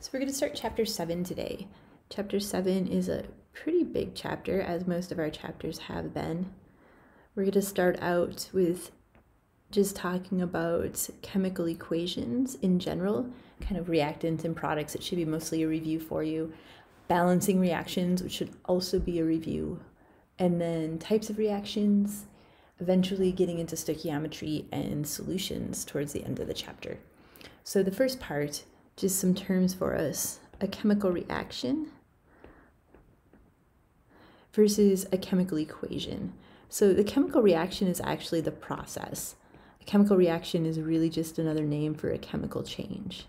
So we're going to start chapter 7 today. Chapter 7 is a pretty big chapter, as most of our chapters have been. We're going to start out with just talking about chemical equations in general, kind of reactants and products. It should be mostly a review for you. Balancing reactions, which should also be a review. And then types of reactions, eventually getting into stoichiometry and solutions towards the end of the chapter. So the first part, just some terms for us. A chemical reaction versus a chemical equation. So the chemical reaction is actually the process. A chemical reaction is really just another name for a chemical change,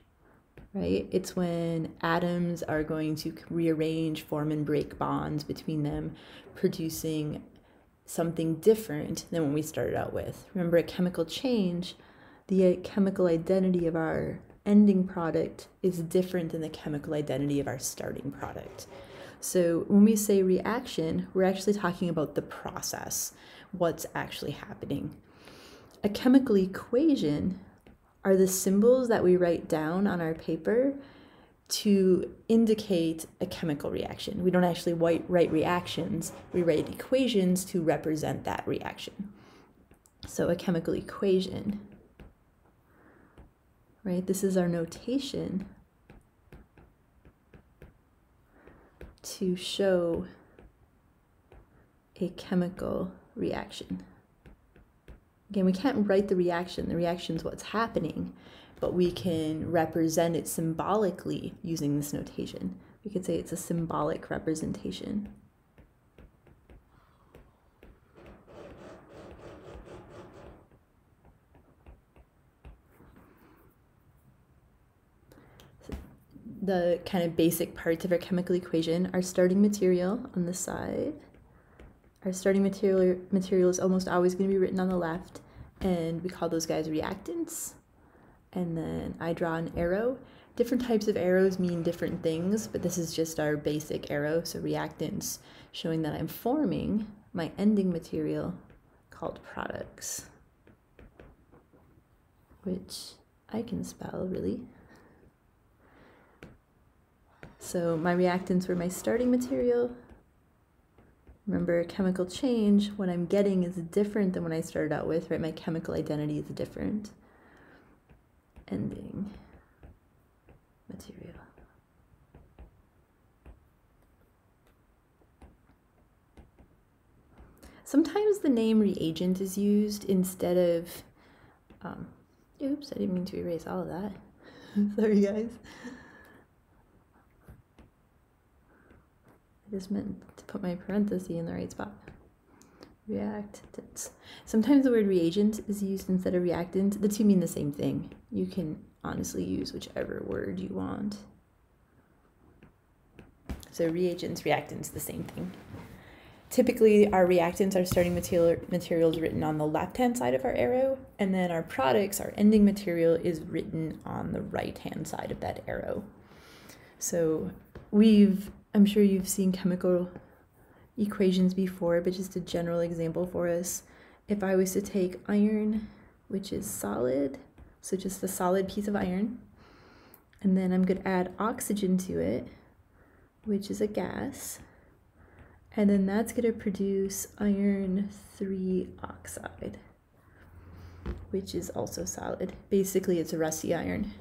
right? It's when atoms are going to rearrange, form, and break bonds between them, producing something different than what we started out with. Remember, a chemical change, the chemical identity of our ending product is different than the chemical identity of our starting product. So when we say reaction, we're actually talking about the process, what's actually happening. A chemical equation are the symbols that we write down on our paper to indicate a chemical reaction. We don't actually write reactions, we write equations to represent that reaction. So a chemical equation, right? This is our notation to show a chemical reaction. Again, we can't write the reaction's what's happening, but we can represent it symbolically using this notation. We could say it's a symbolic representation. The kind of basic parts of our chemical equation, our starting material on the side. Our starting material is almost always going to be written on the left, and we call those guys reactants. And then I draw an arrow. Different types of arrows mean different things, but this is just our basic arrow. So reactants, showing that I'm forming my ending material called products, which I can spell really. So my reactants were my starting material. Remember, chemical change, what I'm getting is different than what I started out with, right? My chemical identity is different. Ending material. Sometimes the name reagent is used instead of, oops, I didn't mean to erase all of that. Sorry, guys. I just meant to put my parenthesis in the right spot. Reactants. Sometimes the word reagent is used instead of reactant. The two mean the same thing. You can honestly use whichever word you want. So reagents, reactants, the same thing. Typically, our reactants, our starting material is written on the left-hand side of our arrow, and then our products, our ending material, is written on the right-hand side of that arrow. So I'm sure you've seen chemical equations before, but just a general example for us. If I was to take iron, which is solid, so just a solid piece of iron, and then I'm going to add oxygen to it, which is a gas, and then that's going to produce iron 3 oxide, which is also solid. Basically, it's a rusty iron.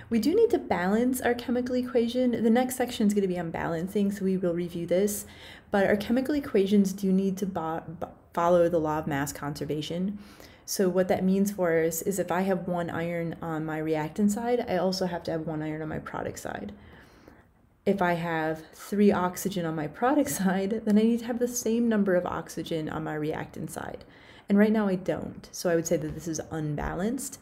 We do need to balance our chemical equation. The next section is going to be on balancing, so we will review this. But our chemical equations do need to follow the law of mass conservation. So what that means for us is if I have 1 iron on my reactant side, I also have to have 1 iron on my product side. If I have 3 oxygen on my product side, then I need to have the same number of oxygen on my reactant side. And right now I don't. So I would say that this is unbalanced.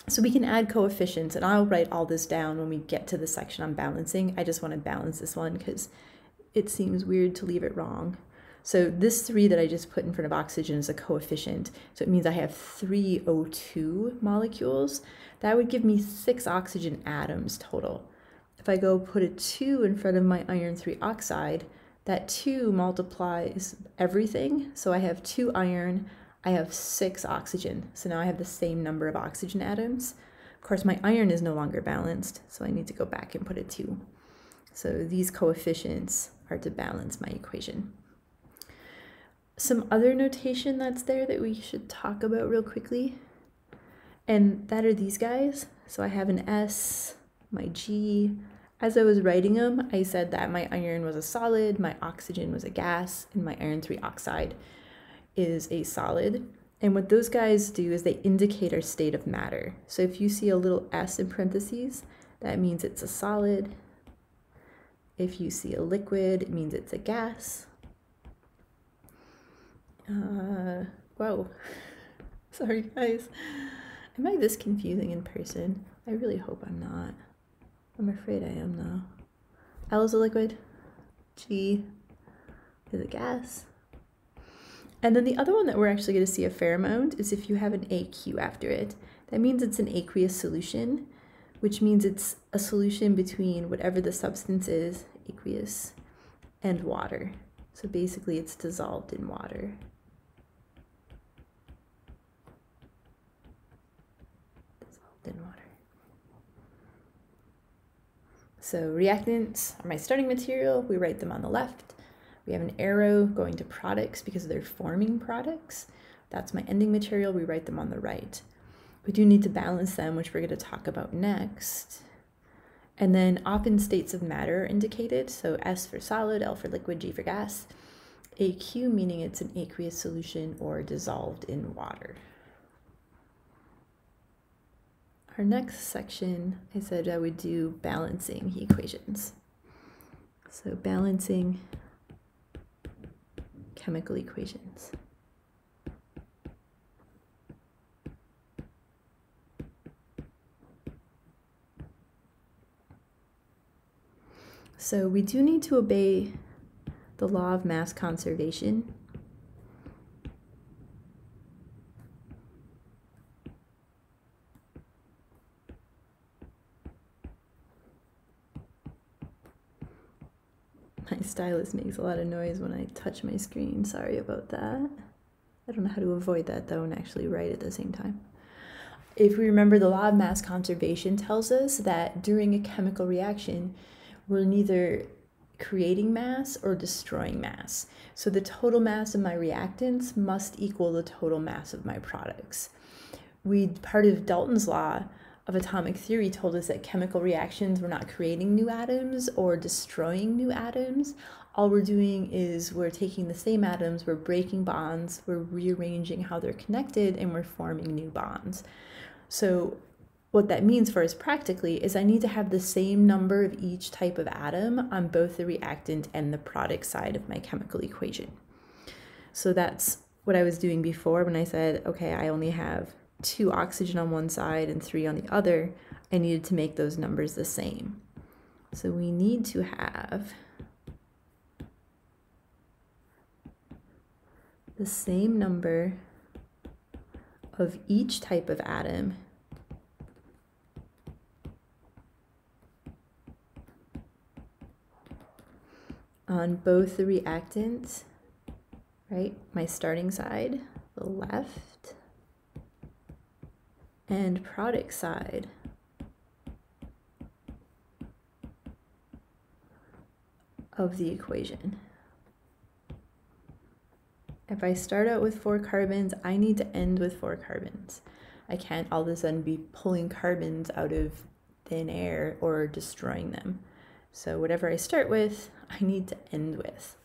So we can add coefficients, and I'll write all this down when we get to the section on balancing. I just want to balance this one because it seems weird to leave it wrong. So this 3 that I just put in front of oxygen is a coefficient. So it means I have 3 O2 molecules. That would give me 6 oxygen atoms total. If I go put a 2 in front of my iron 3 oxide, that 2 multiplies everything. So I have 2 iron, I have 6 oxygen. So now I have the same number of oxygen atoms. course, my iron is no longer balanced, so I need to go back and put a 2. So these coefficients are to balance my equation. Some other notation that's there that we should talk about real quickly, and that are these guys. So I have an S, my G. As I was writing them, I said that my iron was a solid, my oxygen was a gas, and my iron 3 oxide is a solid. And what those guys do is they indicate our state of matter. So if you see a little S in parentheses, that means it's a solid. If you see a liquid, it means it's a gas. Whoa, sorry guys. Am I this confusing in person? I really hope I'm not. I'm afraid I am though. L is a liquid, G is a gas. And then the other one that we're actually going to see a fair amount is if you have an AQ after it. That means it's an aqueous solution, which means it's a solution between whatever the substance is, aqueous, and water. So basically it's dissolved in water. Dissolved in water. So reactants are my starting material. We write them on the left. We have an arrow going to products because they're forming products. That's my ending material. We write them on the right. We do need to balance them, which we're going to talk about next. And then often states of matter are indicated. So S for solid, L for liquid, G for gas. AQ meaning it's an aqueous solution or dissolved in water. Our next section, I said I would do balancing equations. So balancing chemical equations. So we do need to obey the law of mass conservation. My stylus makes a lot of noise when I touch my screen. Sorry about that. I don't know how to avoid that though and actually write at the same time. If we remember, the law of mass conservation tells us that during a chemical reaction, we're neither creating mass or destroying mass. So the total mass of my reactants must equal the total mass of my products. Part of Dalton's law of atomic theory told us that chemical reactions were not creating new atoms or destroying new atoms. All we're doing is we're taking the same atoms, we're breaking bonds, we're rearranging how they're connected, and we're forming new bonds. So what that means for us practically is I need to have the same number of each type of atom on both the reactant and the product side of my chemical equation. So that's what I was doing before when I said, okay, I only have 2 oxygen on one side and 3 on the other. I needed to make those numbers the same. So we need to have the same number of each type of atom on both the reactant, right, my starting side, the left, and product side of the equation. If I start out with 4 carbons, I need to end with 4 carbons. I can't all of a sudden be pulling carbons out of thin air or destroying them. So whatever I start with, I need to end with.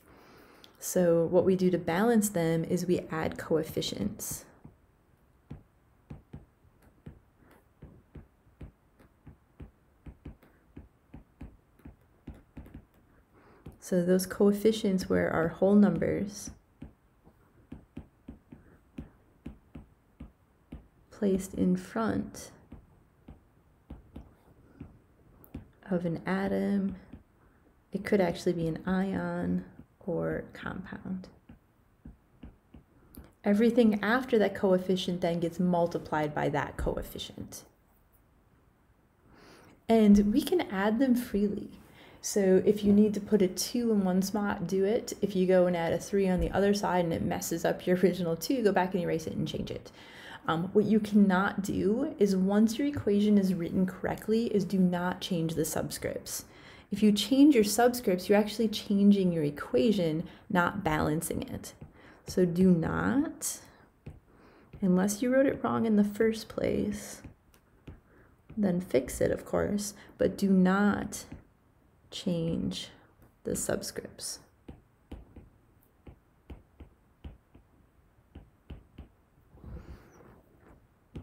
So what we do to balance them is we add coefficients. So those coefficients were our whole numbers placed in front of an atom. It could actually be an ion or compound. Everything after that coefficient then gets multiplied by that coefficient. And we can add them freely. So if you need to put a 2 in one spot, do it. If you go and add a 3 on the other side and it messes up your original 2, go back and erase it and change it. What you cannot do is, once your equation is written correctly, is do not change the subscripts. If you change your subscripts, you're actually changing your equation, not balancing it. So do not, unless you wrote it wrong in the first place, then fix it, of course, but do not change the subscripts.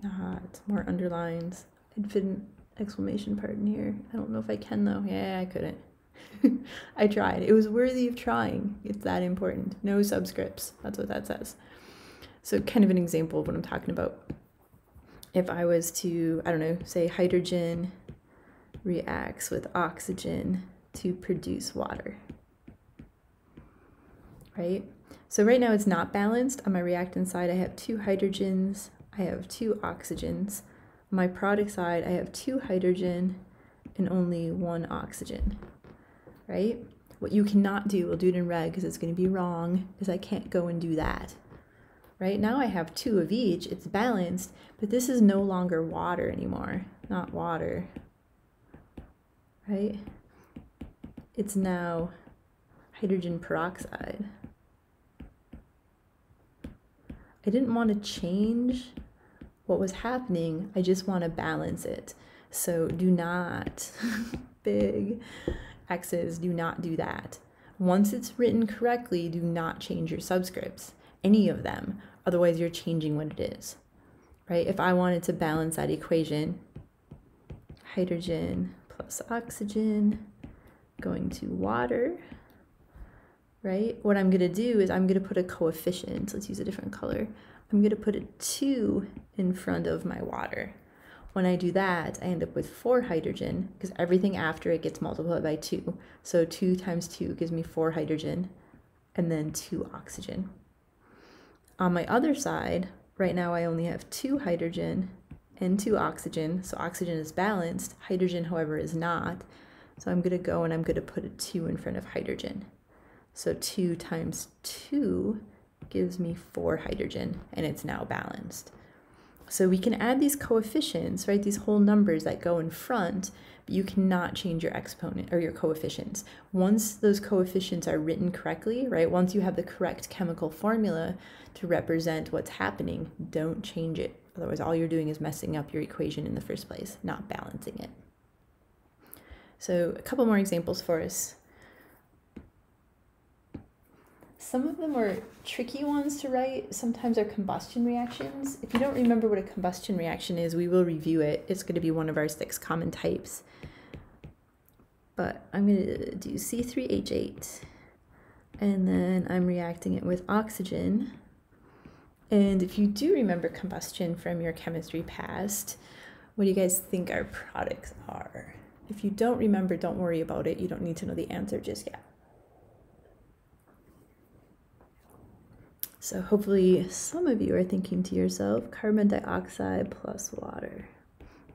Not more underlines. I'd fit an exclamation part in here. I don't know if I can though. Yeah, I couldn't. I tried. It was worthy of trying. It's that important. No subscripts. That's what that says. So kind of an example of what I'm talking about. If I was to, I don't know, say hydrogen reacts with oxygen to produce water, right? So right now it's not balanced. On my reactant side, I have 2 hydrogens, I have 2 oxygens. On my product side, I have 2 hydrogen and only 1 oxygen, right? What you cannot do, we'll do it in red because it's going to be wrong, is I can't go and do that. Right now I have 2 of each, it's balanced, but this is no longer water anymore, not water, right? It's now hydrogen peroxide. I didn't want to change what was happening, I just want to balance it. So do not, big X's, do not do that. Once it's written correctly, do not change your subscripts, any of them. Otherwise, you're changing what it is, right? If I wanted to balance that equation, hydrogen plus oxygen going to water, right? What I'm going to do is I'm going to put a coefficient. Let's use a different color. I'm going to put a 2 in front of my water. When I do that, I end up with 4 hydrogen because everything after it gets multiplied by 2. So 2 times 2 gives me 4 hydrogen and then 2 oxygen. On my other side, right now I only have 2 hydrogen and 2 oxygen, so oxygen is balanced. Hydrogen, however, is not. So I'm going to go and I'm going to put a 2 in front of hydrogen. So 2 times 2 gives me 4 hydrogen, and it's now balanced. So we can add these coefficients, right, these whole numbers that go in front, but you cannot change your exponent or your coefficients. Once those coefficients are written correctly, right, once you have the correct chemical formula to represent what's happening, don't change it. Otherwise, all you're doing is messing up your equation in the first place, not balancing it. So a couple more examples for us. Some of them are tricky ones to write. Sometimes are combustion reactions. If you don't remember what a combustion reaction is, we will review it. It's going to be one of our 6 common types. But I'm going to do C3H8, and then I'm reacting it with oxygen. And if you do remember combustion from your chemistry past, what do you guys think our products are? If you don't remember, don't worry about it. You don't need to know the answer just yet. So hopefully some of you are thinking to yourself, carbon dioxide plus water.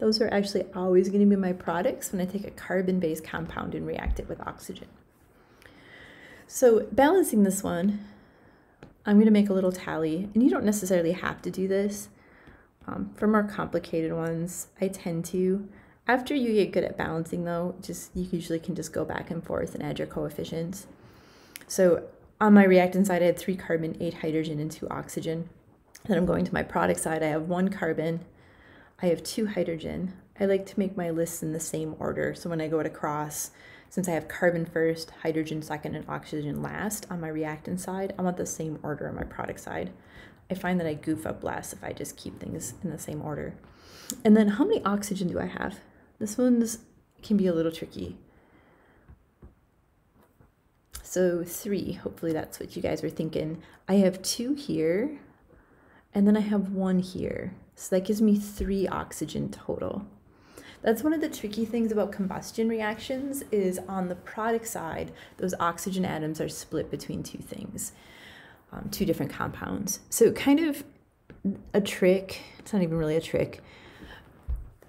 Those are actually always going to be my products when I take a carbon-based compound and react it with oxygen. So balancing this one, I'm going to make a little tally, and you don't necessarily have to do this. For more complicated ones, I tend to. After you get good at balancing though, you usually can just go back and forth and add your coefficients. So on my reactant side, I had 3 carbon, 8 hydrogen, and 2 oxygen. Then I'm going to my product side, I have 1 carbon, I have 2 hydrogen. I like to make my lists in the same order, so when I go across, since I have carbon first, hydrogen second, and oxygen last on my reactant side, I want the same order on my product side. I find that I goof up less if I just keep things in the same order. And then how many oxygen do I have? This one can be a little tricky. So 3, hopefully that's what you guys were thinking. I have 2 here, and then I have 1 here. So that gives me 3 oxygen total. That's one of the tricky things about combustion reactions is on the product side, those oxygen atoms are split between 2 things, 2 different compounds. So kind of a trick, it's not even really a trick,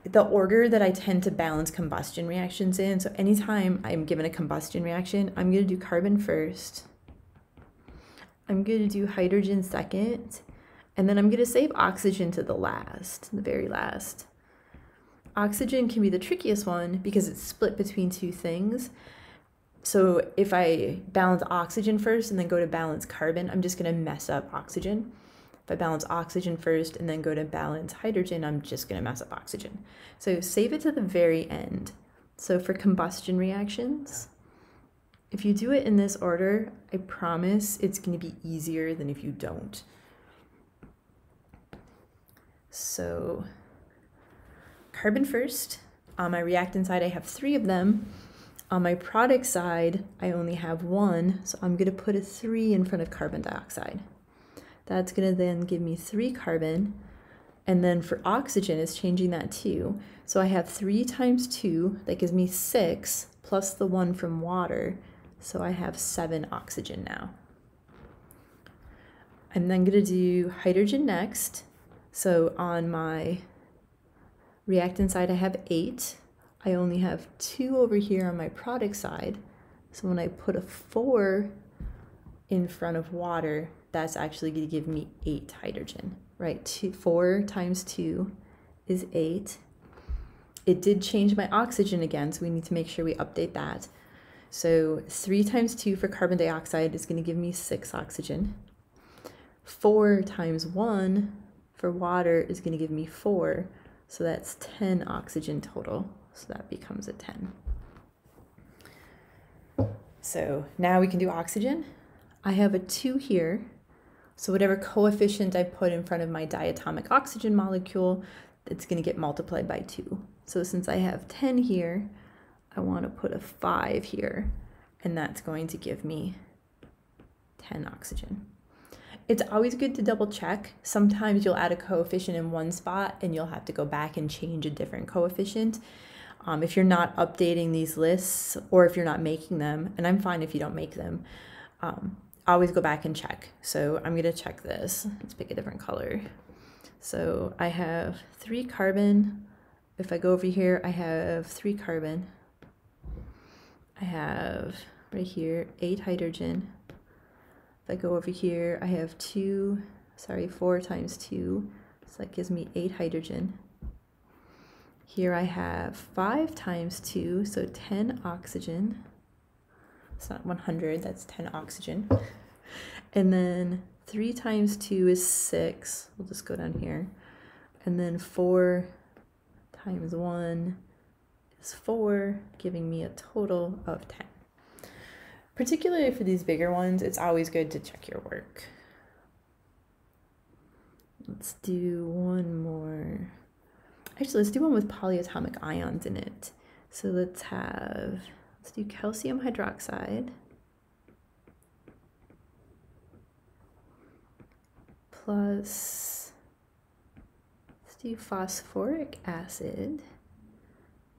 the order that I tend to balance combustion reactions in. So anytime I'm given a combustion reaction, I'm going to do carbon first, I'm going to do hydrogen second, And then I'm going to save oxygen to the last, the very last. Oxygen can be the trickiest one because it's split between two things. So if I balance oxygen first and then go to balance carbon, I'm just going to mess up oxygen. If I balance oxygen first and then go to balance hydrogen, I'm just going to mess up oxygen. So save it to the very end. So for combustion reactions, if you do it in this order, I promise it's going to be easier than if you don't. So carbon first. On my reactant side, I have 3 of them. On my product side, I only have 1, so I'm going to put a 3 in front of carbon dioxide. That's going to then give me 3 carbon, and then for oxygen, it's changing that too. So I have 3 times 2, that gives me 6, plus the 1 from water, so I have 7 oxygen now. I'm then going to do hydrogen next. So on my reactant side, I have 8. I only have 2 over here on my product side. So when I put a 4 in front of water, that's actually going to give me 8 hydrogen, right? 4 times 2 is 8. It did change my oxygen again, so we need to make sure we update that. So 3 times 2 for carbon dioxide is going to give me 6 oxygen. 4 times 1 for water is going to give me 4, so that's 10 oxygen total. So that becomes a 10. So now we can do oxygen. I have a 2 here. So whatever coefficient I put in front of my diatomic oxygen molecule, it's going to get multiplied by 2. So since I have 10 here, I want to put a 5 here, and that's going to give me 10 oxygen. It's always good to double check. Sometimes you'll add a coefficient in one spot and you'll have to go back and change a different coefficient. If you're not updating these lists, or if you're not making them, and I'm fine if you don't make them, always go back and check. So I'm going to check this. Let's pick a different color. So I have 3 carbon. If I go over here, I have 3 carbon. I have right here 8 hydrogen. If I go over here, I have 4 times 2, so that gives me 8 hydrogen. Here I have 5 times 2, so 10 oxygen. It's not 100, that's 10 oxygen. And then 3 times 2 is 6. We'll just go down here. And then 4 times 1 is 4, giving me a total of 10. Particularly for these bigger ones, it's always good to check your work. Let's do one more. Actually, let's do one with polyatomic ions in it. So let's do calcium hydroxide plus, let's do phosphoric acid.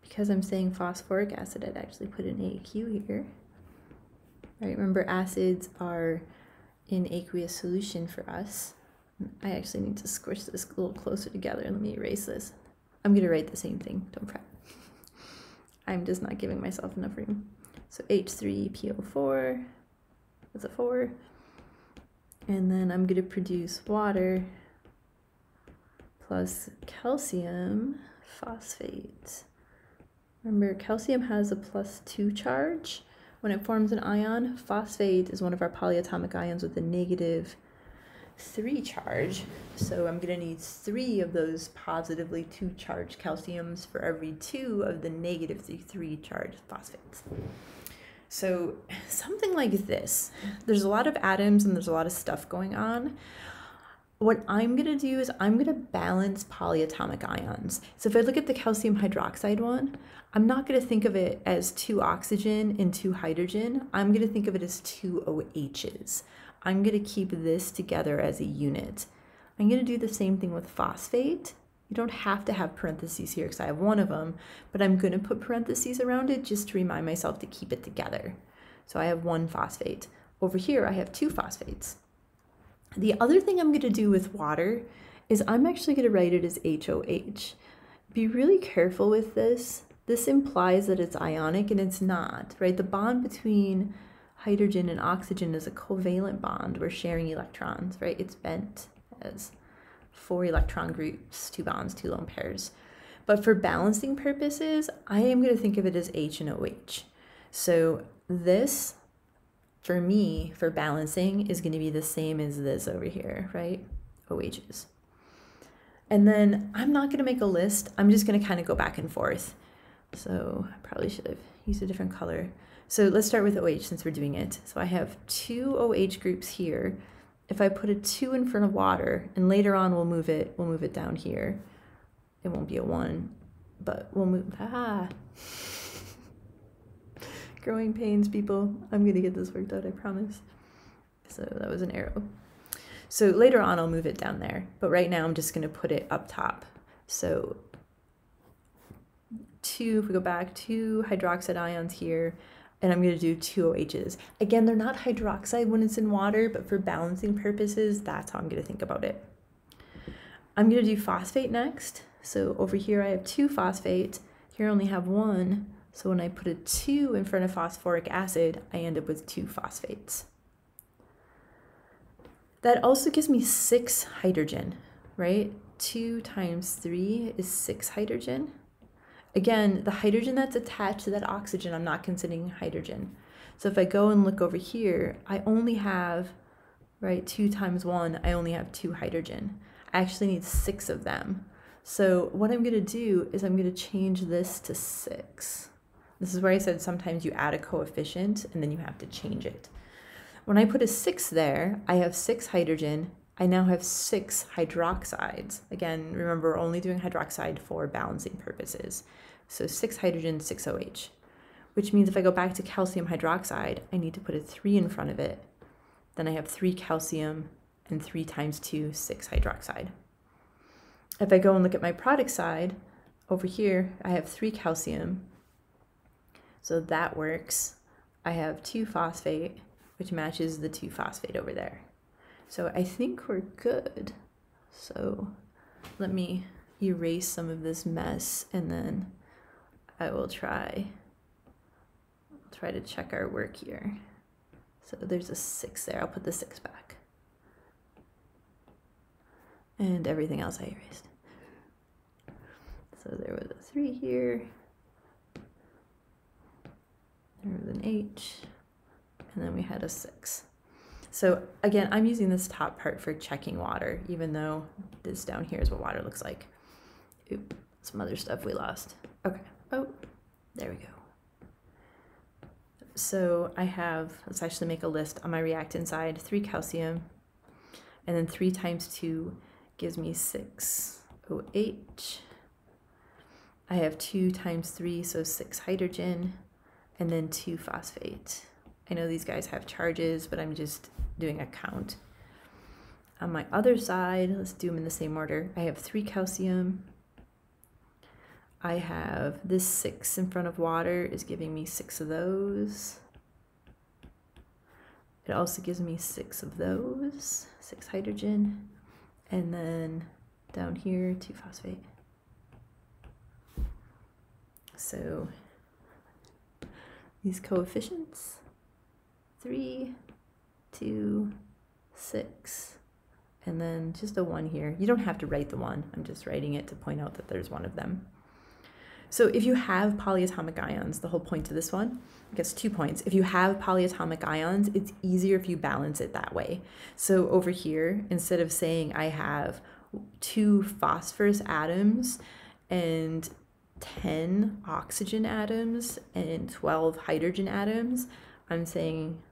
Because I'm saying phosphoric acid, I'd actually put an AQ here. Right, remember acids are in aqueous solution for us. I actually need to squish this a little closer together. Let me erase this. I'm going to write the same thing, don't fret. I'm just not giving myself enough room. So H3PO4, that's a 4. And then I'm going to produce water plus calcium phosphate. Remember, calcium has a +2 charge. When it forms an ion, phosphate is one of our polyatomic ions with a -3 charge. So I'm going to need 3 of those positively 2 charged calciums for every 2 of the -3 charged phosphates. So something like this. There's a lot of atoms and there's a lot of stuff going on. What I'm going to do is I'm going to balance polyatomic ions. So if I look at the calcium hydroxide one, I'm not going to think of it as 2 oxygen and 2 hydrogen. I'm going to think of it as 2 OHs. I'm going to keep this together as a unit. I'm going to do the same thing with phosphate. You don't have to have parentheses here because I have 1 of them, but I'm going to put parentheses around it just to remind myself to keep it together. So I have 1 phosphate. Over here, I have 2 phosphates. The other thing I'm going to do with water is I'm actually going to write it as HOH. Be really careful with this. This implies that it's ionic, and it's not, right? The bond between hydrogen and oxygen is a covalent bond. We're sharing electrons, right? It's bent as 4 electron groups, 2 bonds, 2 lone pairs. But for balancing purposes, I am going to think of it as H and OH. So this, for me, for balancing, is going to be the same as this over here, right? OHs. And then I'm not going to make a list. I'm just going to kind of go back and forth. So I probably should have used a different color. So let's start with OH since we're doing it. So I have 2 OH groups here. If I put a 2 in front of water, and later on we'll move it down here. It won't be a 1, but we'll move, growing pains, people. I'm gonna get this worked out, I promise. So that was an arrow. So later on I'll move it down there, but right now I'm just gonna put it up top. So 2, if we go back, 2 hydroxide ions here, and I'm gonna do 2 OHs. Again, they're not hydroxide when it's in water, but for balancing purposes, that's how I'm gonna think about it. I'm gonna do phosphate next. So over here I have 2 phosphate, here I only have 1. So when I put a 2 in front of phosphoric acid, I end up with 2 phosphates. That also gives me 6 hydrogen, right? 2 times 3 is 6 hydrogen. Again, the hydrogen that's attached to that oxygen, I'm not considering hydrogen. So if I go and look over here, I only have, right, 2 times 1, I only have 2 hydrogen. I actually need 6 of them. So what I'm gonna do is I'm gonna change this to 6. This is where I said sometimes you add a coefficient and then you have to change it. When I put a 6 there, I have 6 hydrogen. I now have 6 hydroxides. Again, remember, we're only doing hydroxide for balancing purposes. So 6 hydrogen, 6 OH, which means if I go back to calcium hydroxide, I need to put a 3 in front of it. Then I have 3 calcium and 3 times 2, 6 hydroxide. If I go and look at my product side, over here, I have 3 calcium. So that works. I have 2 phosphate, which matches the 2 phosphate over there. So I think we're good. So let me erase some of this mess and then I will try to check our work here. So there's a 6 there. I'll put the 6 back. And everything else I erased. So there was a 3 here. There was an H. And then we had a 6. So again, I'm using this top part for checking water, even though this down here is what water looks like. Oop, some other stuff we lost. Okay, oh, there we go. So I have, let's actually make a list on my reactant side, 3 calcium, and then 3 times 2 gives me 6 OH. I have 2 times 3, so 6 hydrogen, and then 2 phosphate. I know these guys have charges, but I'm just doing a count. On my other side, let's do them in the same order. I have 3 calcium. I have this 6 in front of water is giving me 6 of those. It also gives me 6 of those, 6 hydrogen. And then down here, 2 phosphate. So these coefficients, 3, 2, 6, and then just a 1 here. You don't have to write the 1. I'm just writing it to point out that there's 1 of them. So if you have polyatomic ions, the whole point of this one, I guess 2 points. If you have polyatomic ions, it's easier if you balance it that way. So over here, instead of saying I have 2 phosphorus atoms and 10 oxygen atoms and 12 hydrogen atoms, I'm saying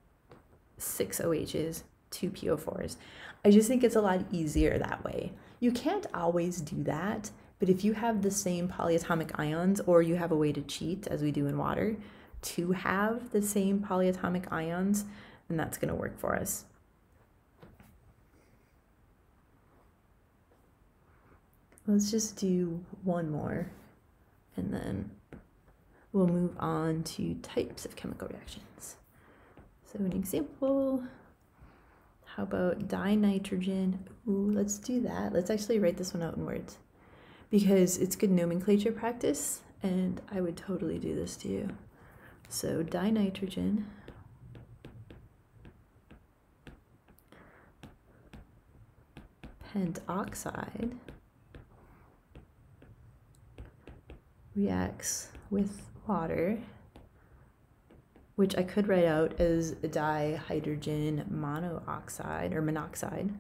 6 OHs, 2 PO4s. I just think it's a lot easier that way. You can't always do that, but if you have the same polyatomic ions, or you have a way to cheat, as we do in water, to have the same polyatomic ions, then that's going to work for us. Let's just do one more, and then we'll move on to types of chemical reactions. So an example, how about dinitrogen? Ooh, let's do that. Let's actually write this one out in words, because it's good nomenclature practice, and I would totally do this to you. So dinitrogen, pentoxide reacts with water, which I could write out as dihydrogen monoxide or monoxide,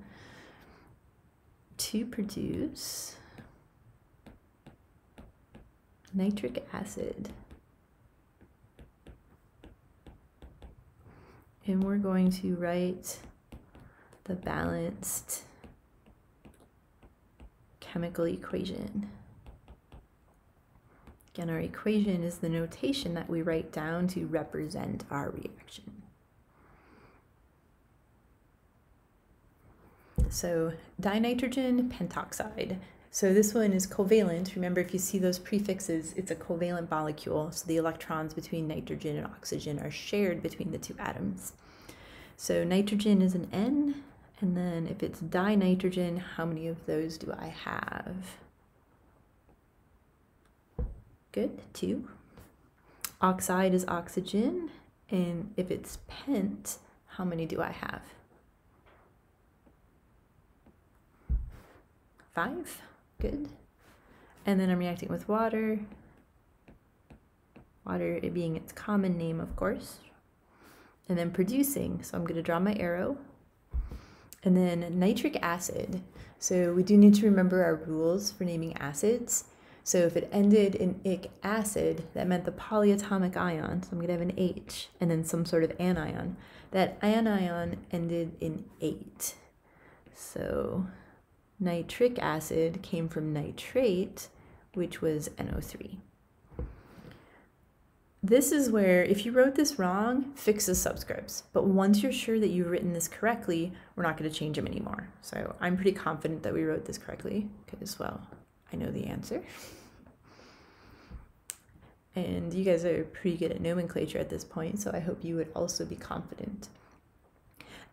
to produce nitric acid. And we're going to write the balanced chemical equation. Again, our equation is the notation that we write down to represent our reaction. So dinitrogen pentoxide. So this one is covalent. Remember, if you see those prefixes, it's a covalent molecule. So the electrons between nitrogen and oxygen are shared between the two atoms. So nitrogen is an N, and then if it's dinitrogen, how many of those do I have? Good, 2. Oxide is oxygen, and if it's pent, how many do I have? 5. Good. And then I'm reacting with water. Water it being its common name, of course. And then producing, so I'm going to draw my arrow. And then nitric acid. So we do need to remember our rules for naming acids. So if it ended in ic acid, that meant the polyatomic ion, so I'm going to have an H, and then some sort of anion. That anion ended in 8. So nitric acid came from nitrate, which was NO3. This is where, if you wrote this wrong, fix the subscripts. But once you're sure that you've written this correctly, we're not going to change them anymore. So I'm pretty confident that we wrote this correctly, because, well, I know the answer. And you guys are pretty good at nomenclature at this point, so I hope you would also be confident.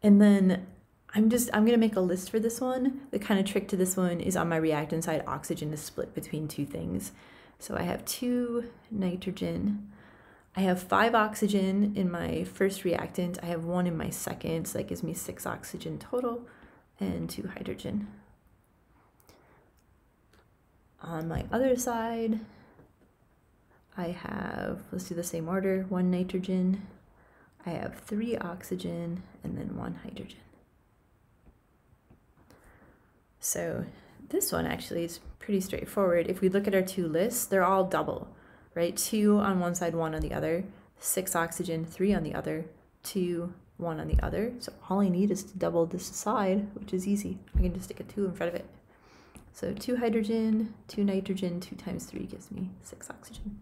And then I'm going to make a list for this one. The kind of trick to this one is on my reactant side, oxygen is split between 2 things. So I have 2 nitrogen. I have 5 oxygen in my first reactant. I have 1 in my second, so that gives me 6 oxygen total and 2 hydrogen. On my other side, I have, let's do the same order, 1 nitrogen. I have 3 oxygen and then 1 hydrogen. So this one actually is pretty straightforward. If we look at our 2 lists, they're all double, right? 2 on one side, 1 on the other, 6 oxygen, 3 on the other, 2, 1 on the other. So all I need is to double this side, which is easy. I can just stick a 2 in front of it. So 2 hydrogen, 2 nitrogen, 2 times 3 gives me 6 oxygen.